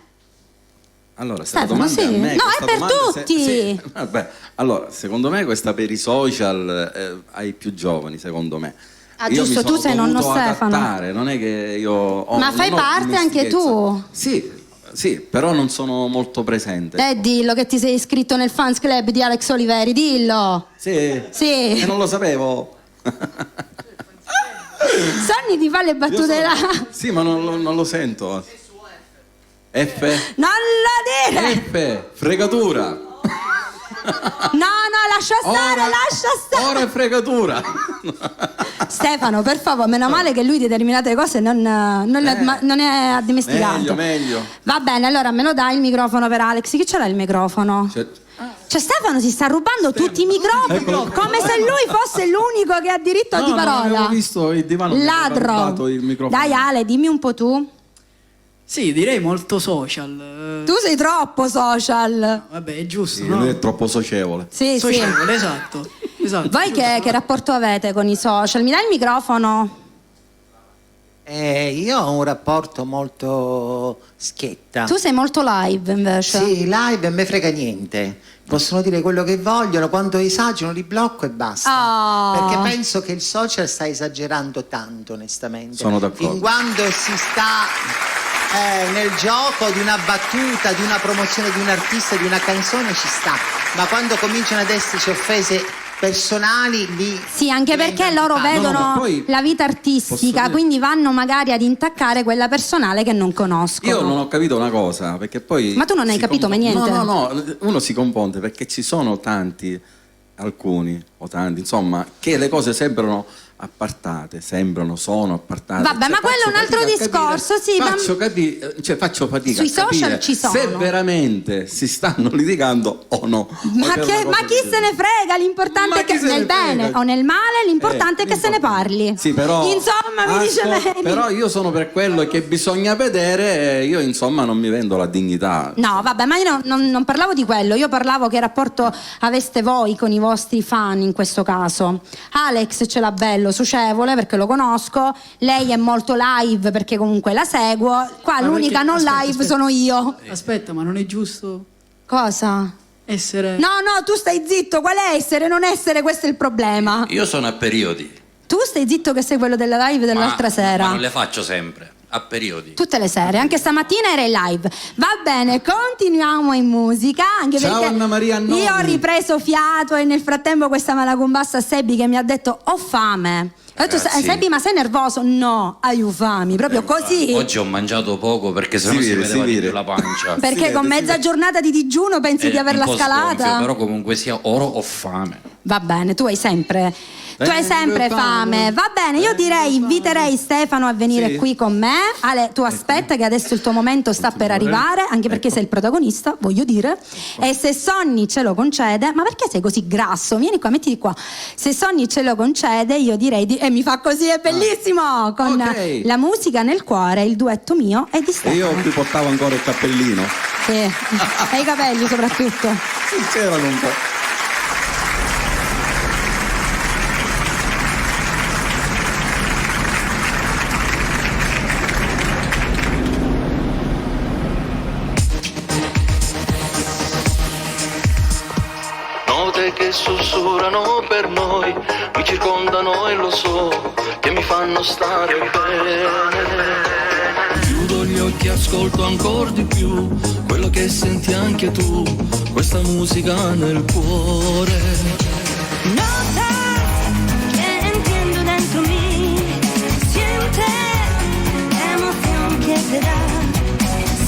Allora, se la Stefano, domanda è a sì. me, No, questa è per domanda, tutti. sì, vabbè, allora, secondo me questa per i social ai più giovani, secondo me. Ah, Io giusto, mi sono tu sei nonno dovuto Stefano. adattare, non è che io ho, Ma fai non ho parte anche tu? Sì, sì, però non sono molto presente. Dillo che ti sei iscritto nel fans club di Alex Oliveri, dillo. Sì. Sì. E non lo sapevo. Sonny ti fa le battute là. Sì, ma non lo sento. F? Non lo dire! F, fregatura. No, lascia stare, lascia stare. Ora è fregatura. Stefano, per favore, meno male che lui determinate cose non è addomesticato. Meglio. Va bene, allora me lo dai il microfono per Alex. Chi ce l'ha il microfono? Cioè Stefano si sta rubando tutti i microfoni, come se lui fosse l'unico che ha diritto di parola. Non avevo visto il divano. Mi ha Ladro. rubato il microfono. Dai Ale, dimmi un po' tu. Sì, direi molto social. Tu sei troppo social. Vabbè, è giusto, Sì, no? lui è troppo socievole. Sì, Socievole, esatto. Voi che rapporto avete con i social? Mi dai il microfono? Io ho un rapporto molto schietta. Tu sei molto live invece. Sì, live e me frega niente. Possono dire quello che vogliono, quando esagerano li blocco e basta. Perché penso che il social sta esagerando tanto, onestamente. Sono d'accordo. Fin quando si sta nel gioco di una battuta, di una promozione di un artista, di una canzone, ci sta. Ma quando cominciano ad esserci offese personali, lì... Sì, anche perché loro vedono ma poi la vita artistica, dire- quindi vanno magari ad intaccare quella personale che non conoscono. Io non ho capito una cosa, perché poi... Ma tu non hai capito mai niente? No, uno si compone perché ci sono tanti, alcuni o tanti, insomma, che le cose sembrano appartate, sono appartate. Vabbè, ma quello è un altro discorso, sì, ma- Faccio fatica Sui a capire social ci sono. se veramente si stanno litigando o no. Ma chi se ne frega? L'importante è che nel bene o nel male, l'importante è che se ne parli. Sì, però, Insomma, mi dice Mary. però io sono per quello che bisogna vedere, io insomma non mi vendo la dignità. No, vabbè, ma io non parlavo di quello, io parlavo che rapporto aveste voi con i vostri fan in questo caso. Alex ce l'ha bello, socievole, perché lo conosco, lei è molto live perché comunque la seguo, qua Ma l'unica perché- non aspetta, live aspetta. sono io. Aspetta, ma non è giusto Cosa? essere... No, tu stai zitto, qual è essere, non essere, questo è il problema. Io sono a periodi. Tu stai zitto che sei quello della live dell'altra sera. Ma non le faccio sempre, a periodi. Tutte le sere, anche stamattina era in live. Va bene, continuiamo in musica. Anche Ciao, perché Anna Maria Nonni. io ho ripreso fiato e nel frattempo questa malacombassa a Sebi che mi ha detto ho fame. Ho detto, Ragazzi. Sebi, ma sei nervoso? No, hai fame, proprio così. Oggi ho mangiato poco perché sennò si vedeva di più la pancia. Perché con mezza giornata di digiuno pensi di averla un po' scalata? sgonfio, però comunque sia, ora ho fame. Va bene, tu hai sempre fame. Va bene, io direi, inviterei Stefano a venire qui con me. Ale, tu aspetta che adesso il tuo momento sta per arrivare, anche perché sei il protagonista, voglio dire. E se Sonny ce lo concede, ma perché sei così grasso? Vieni qua, mettiti qua. Se Sonny ce lo concede, io direi e mi fa così, è bellissimo, con Ok. la musica nel cuore, il duetto mio e di E Stefano. io qui portavo ancora il cappellino. Sì. E i capelli soprattutto. C'erano un po'. Note che sussurrano per noi, mi circondano e lo so, che mi fanno stare bene. Chiudo gli occhi e ascolto ancora di più, quello che senti anche tu, questa musica nel cuore. Notas que entiendo dentro mí, siente la emoción que te da.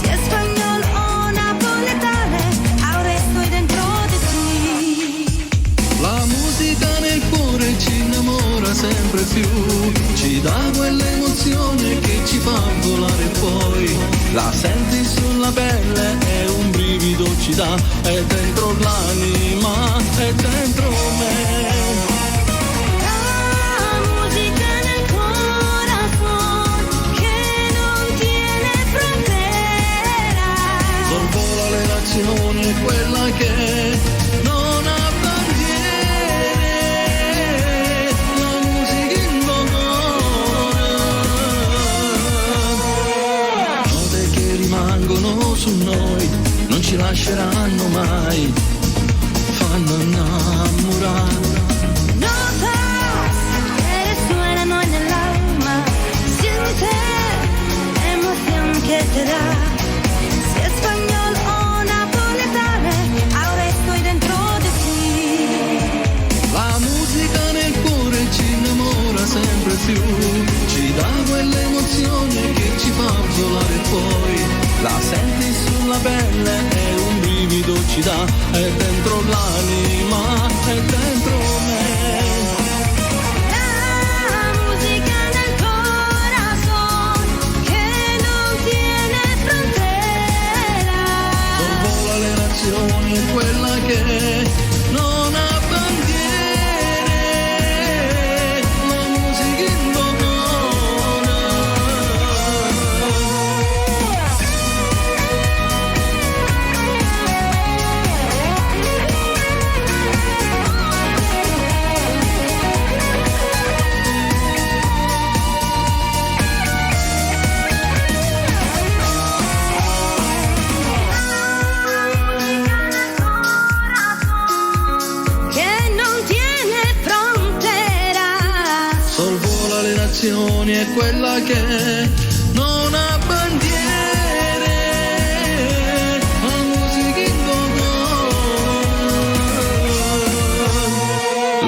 Si español o napoletano, ahora estoy dentro de ti. La musica nel cuore ci innamora sempre più, ci dà quell'emozione che ci fa volare poi. La senti sulla pelle e un brivido ci dà, è dentro l'anima, è dentro me. La música nel corazón que non tiene frontera. Sorvola le nazioni, quella che non ha bandiere, la musica indogona. Note che rimangono su noi, non ci lasceranno mai, fanno innamorare. Notas que resuenan hoy en el alma, siente la emoción que te da. Si español o napoletano, ahora estoy dentro de ti. La musica nel cuore ci innamora sempre più, ci dà quell'emozione che ci fa volare poi. La senti sulla pelle e un brivido ci dà, è dentro l'anima, è dentro me. La música nel corazón que no tiene frontera. Sorvola le nazioni, quella che non ha bandiere, la musica indogona. Que non tiene frontera. Sorvola le nazioni, è quella che non ha bandiere, la musica indogona.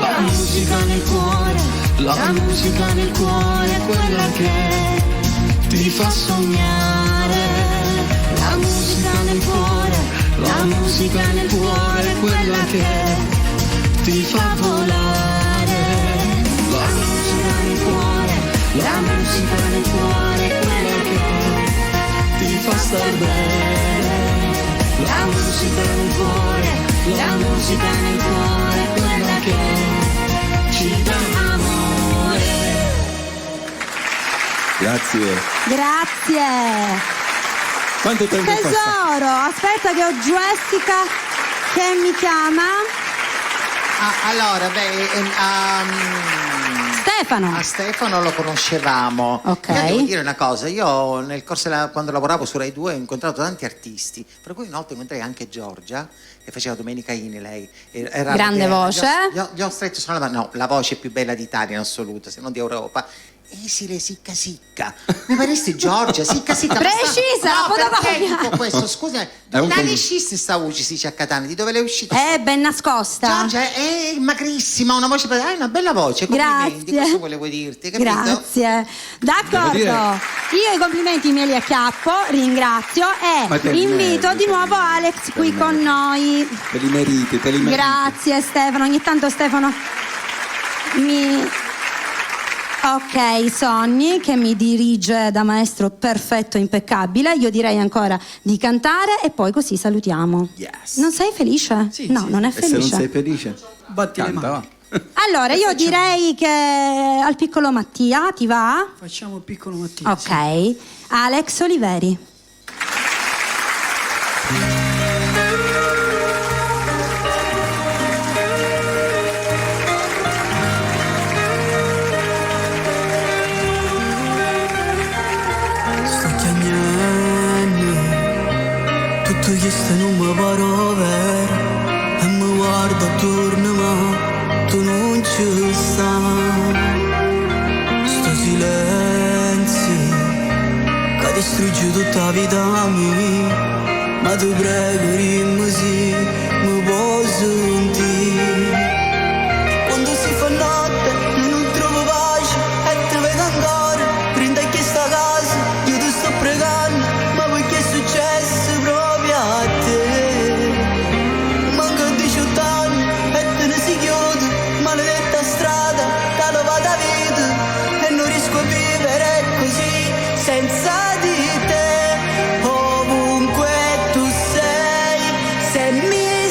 La musica nel cuore, la musica nel cuore, è quella che ti fa sognare. La musica nel cuore, la musica nel cuore, è quella che ti fa volare. La musica la musica nel cuore, quella che ti fa star bene. La musica nel cuore, la musica nel cuore, quella che ci dà amore. Grazie. Grazie. Quanto tempo è passato? Tesoro, aspetta che ho Jessica che mi chiama. Allora, Stefano. a Stefano lo conoscevamo. Ok. Io devo dire una cosa, io nel corso quando lavoravo su Rai 2 ho incontrato tanti artisti, per cui una volta incontrai anche Giorgia, che faceva Domenica Ini, lei. Grande voce. Gli ho stretto sulla mano, no, la voce più bella d'Italia in assoluto, se non di Europa. Esile sicca sicca. Mi paresti Giorgia, sicca sicca. Precisa, no, poteva perché copiare. dico questo? Scusa, un da com- liscisti sta voce si dice a Catania, di dove lei è uscita? È ben nascosta. Giorgia è magrissima, una voce, hai una bella voce, complimenti, Grazie. questo volevo dirti, capito? Grazie. D'accordo. Devo dire- Io i complimenti me li acchiappo, ringrazio Ma e te li invito meriti, di nuovo Alex te qui li con meriti. noi. Te li meriti, te li meriti. Grazie Stefano, ogni tanto Stefano mi... Ok, Sonny che mi dirige da maestro perfetto, impeccabile. Io direi ancora di cantare e poi così salutiamo. Yes. Non sei felice? Sì, no, sì. non è E se non felice. sei felice? Batti le Canta, mani. va. Allora, io direi che al piccolo Mattia, ti va? Facciamo il piccolo Mattia. Ok. Alex Oliveri. Sto chiagnando, tutto questo non mi pare vero. E mi guardo attorno ma tu non ci stai. Sto silenzio che distrugge tutta la vita mia. Ma ti prego dimmi sì, mi posso sentire. Quando si fa notte io non trovo pace e ti vedo ancora. Prima che sta casa io ti sto pregando, ma perché è successo proprio a te? Manca 18 anni e te ne si chiude, maledetta strada, che lo va da vita. E non riesco a vivere così senza di te. Ovunque tu sei, se mi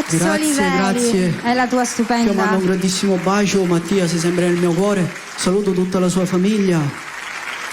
Grazie, Oliveri grazie. e la tua Ti mando stupenda. un grandissimo bacio, Mattia, sei sempre nel mio cuore. Saluto tutta la sua famiglia.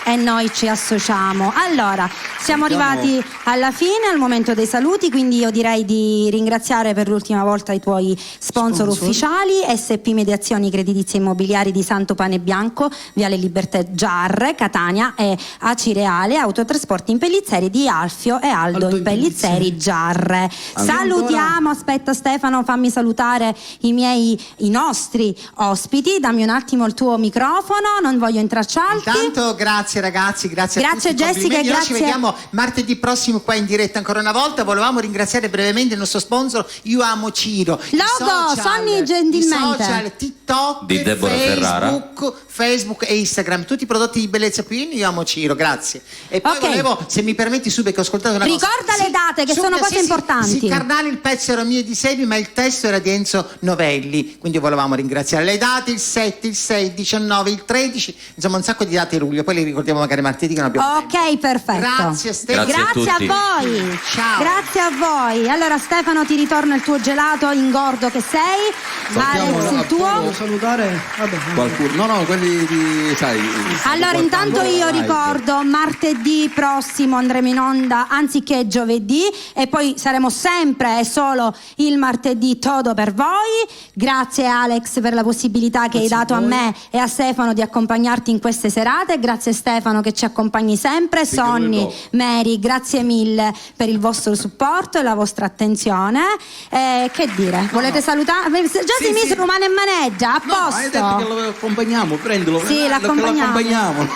E noi ci associamo. Allora, siamo arrivati alla fine, al momento dei saluti, quindi io direi di ringraziare per l'ultima volta i tuoi sponsor ufficiali: SP Mediazioni Creditizie Immobiliari di Santo Pane Bianco, Viale Libertà Giarre, Catania, e Acireale Autotrasporti Impellizzeri di Alfio e Aldo Impellizzeri Giarre. Salutiamo, aspetta Stefano, fammi salutare i nostri ospiti. Dammi un attimo il tuo microfono, non voglio intracciarti. Intanto grazie ragazzi, grazie a tutti. Jessica, complimenti. Noi ci grazie. vediamo martedì prossimo qua in diretta ancora una volta. Volevamo ringraziare brevemente il nostro sponsor Io Amo Ciro. Logo, Sonny gentilmente. I social, TikTok, Di Deborah Ferrara. Facebook e Instagram, tutti i prodotti di bellezza qui in Io Amo Ciro, grazie. E poi Ok. volevo, se mi permetti subito, che ho ascoltato una cosa. Ricorda le date, che sono cose importanti. Sì, Carnale, il pezzo era mio e di Sebi, ma il testo era di Enzo Novelli, quindi volevamo ringraziare le date, il 7, il 6, il 19, il 13, insomma un sacco di date luglio, poi le ricordiamo magari martedì che non abbiamo tempo. Ok, perfetto. Grazie Stefano. Grazie a Grazie a tutti. voi. Ciao. Grazie a voi. Allora Stefano, ti ritorno il tuo gelato ingordo che sei. Alex, il tuo. Voglio salutare. Vabbè. Qualcuno? No, quelli di, sai. Allora intanto io ricordo martedì prossimo andremo in onda anziché giovedì, e poi saremo sempre e solo il martedì todo per voi. Grazie Alex per la possibilità che hai dato a me e a Stefano di accompagnarti in queste serate. Grazie Stefano che ci accompagni sempre. Sonny, Mary, grazie mille per il vostro supporto e la vostra attenzione. Che dire? Volete salutare? Già si mise umano e maneggia, a No, hai detto che posto. lo accompagniamo, prendilo. Sì, l'accompagniamo.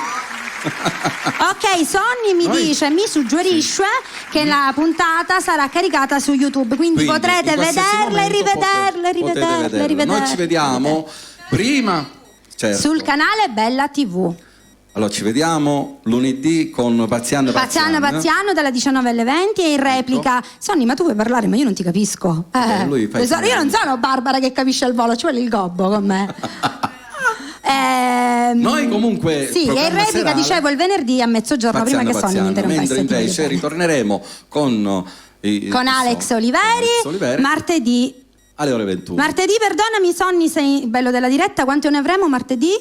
Ok, Sonny mi dice, mi suggerisce che la puntata sarà caricata su YouTube, quindi potrete in qualsiasi vederle, momento rivederle, potete rivederle, vederlo. rivederle. Noi ci vediamo prima, certo. Sul canale Bella TV. Allora ci vediamo lunedì con Paziano Paziano dalle 19 alle 20 e in replica. Sonny, ma tu vuoi parlare? Ma io non ti capisco. lui fa io non sono Barbara che capisce il volo, ci vuole il gobbo con me. Noi comunque sì, e in programma replica serale, dicevo il venerdì a mezzogiorno, prima che Sonny mi interrompesse. mentre invece ritorneremo con Alex Oliveri, martedì. alle ore 21. Martedì, perdonami Sonny, sei bello della diretta, quante ne avremo martedì?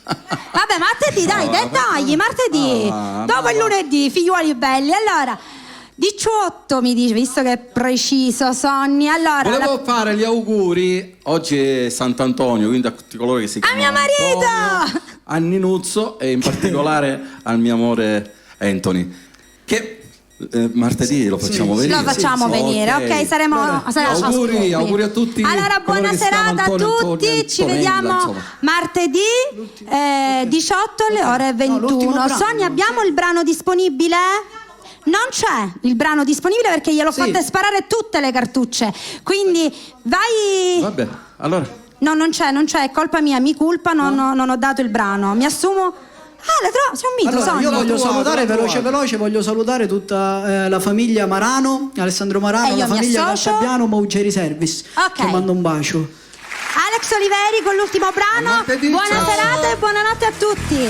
Vabbè, martedì, dai, No, dettagli, martedì, dopo il lunedì, figliuoli belli. Allora, 18 mi dice, visto che è preciso Sonny. Allora, Volevo fare gli auguri, oggi è Sant'Antonio, quindi a tutti coloro che si chiamano mio marito! Antonio, a Ninuzzo e in particolare al mio amore Anthony, che martedì lo facciamo venire. Lo facciamo venire, ok, saremo auguri a tutti. Allora, buona coloro che si serata a chiamano Antonio, tutti, ci Antonella, vediamo insomma. martedì 18 alle ore 21. brano, Sonny, abbiamo il brano disponibile? Non c'è il brano disponibile perché gliel'ho fatte sparare tutte le cartucce. Quindi vai. Vabbè, allora. No, non c'è, è colpa mia, mi colpa, non ho dato il brano. Mi assumo. Sei un mito, Allora, Sonny. io voglio salutare trovato. veloce, voglio salutare tutta la famiglia Marano, Alessandro Marano, io la mi famiglia associo. Cattabiano, Maugeri Service. Ok. Che mando un bacio. Alex Oliveri con l'ultimo brano. martedì, Buona ciao. serata e buonanotte a tutti.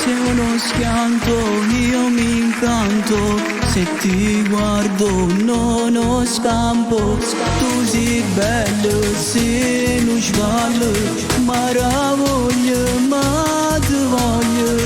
Se uno schianto io mi incanto, se ti guardo non ho scampo. Tu sei bello, se non sbaglio, ma la voglio, ma ti voglio.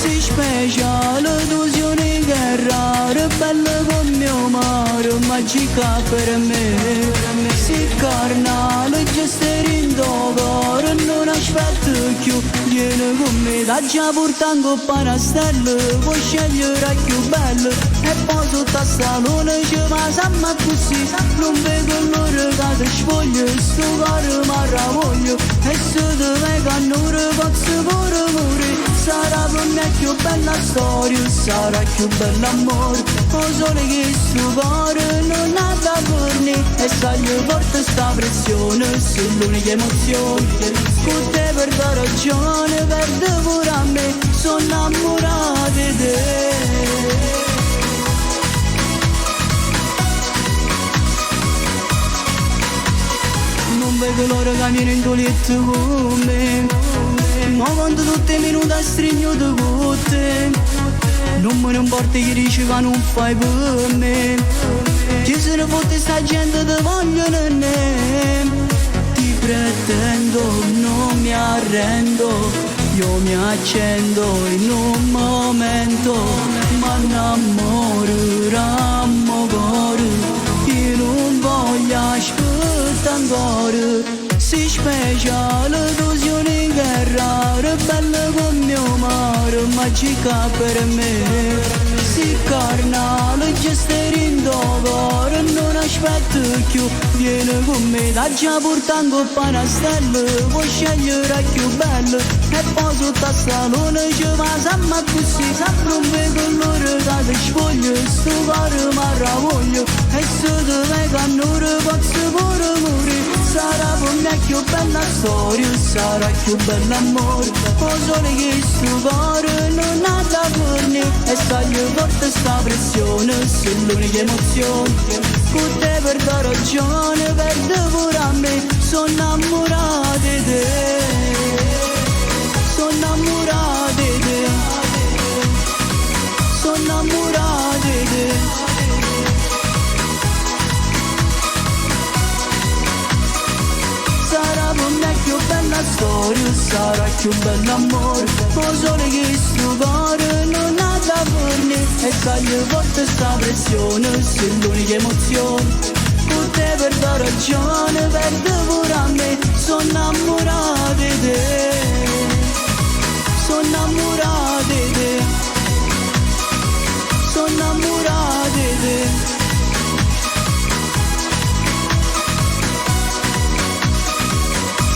Sei speciale, tu sei una rara, bella come mio mare, magica per me. Sei carnale, già stai in cuore, non aspetto più. Vieni con me, da già portando panastelle, puoi scegliere la più bella. E poi tutta sta luna ci va sempre così. Non vedo l'ora che ti spoglio, sto cuore mi ravoglio. E se ti vengo a nure, posso pure morire. Sarà per me più bella storia, sarà più bell'amore. O solo che sto cuore non ha da forni. E sai io porto sta pressione, sei l'unica emozione. Con te per dar ragione, perde pure a me, sono innamorata di te. Non vedo l'ora che viene in tuo letto con me, ma quando tutti i minuti stringo con te. Non me ne importa che dici che non fai per me. Chi se ne fotte sta gente te vogliono ne. Ti pretendo, non mi arrendo. Io mi accendo in un momento, ma innamorerammo cuore. Io non voglio aspettare ancora. Si speciale, illusione in guerra, bella come mio mare, magica per me. Si carnale, gestire in cuore, non aspetto più, vieni con me, da già portando panastelle, puoi scegliere più bello, e poi sotto a salone ci va sempre così, sempre un po' con loro che ti spoglio, sto cuore mi ravoglio, e se ti vengo a nore posso pure morire. Sarà per me più bella storia, sarà più bell'amore. O solo che sto cuore non ha da forni. E sai forte sta pressione, sei l'unica emozione. Con te per dar ragione, perde pure a me. Sono innamorata di te. Sono innamorata di te. Sono innamorata di te. Sarà per me più bella storia, sarà più bell'amore. O solo che sto cuore non ha da forni. E sai forte sta pressione, sei l'unica emozione. Con te per dar ragione, perde pure a me. Sono innamorata di te. Sono innamorata di te. Sono innamorata di te.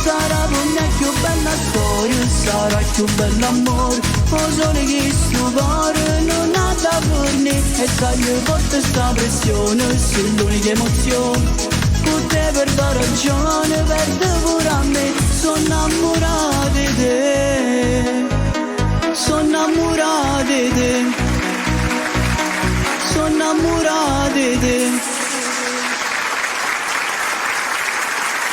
Sarà per me più bella storia, sarà più bell'amore. O solo che sto cuore non ha da forni. E sai forte sta pressione, sei l'unica emozione. Con te per dar ragione, perde pure a me. Sono innamorata di te. Sono innamorata di te. Sono innamorata di te.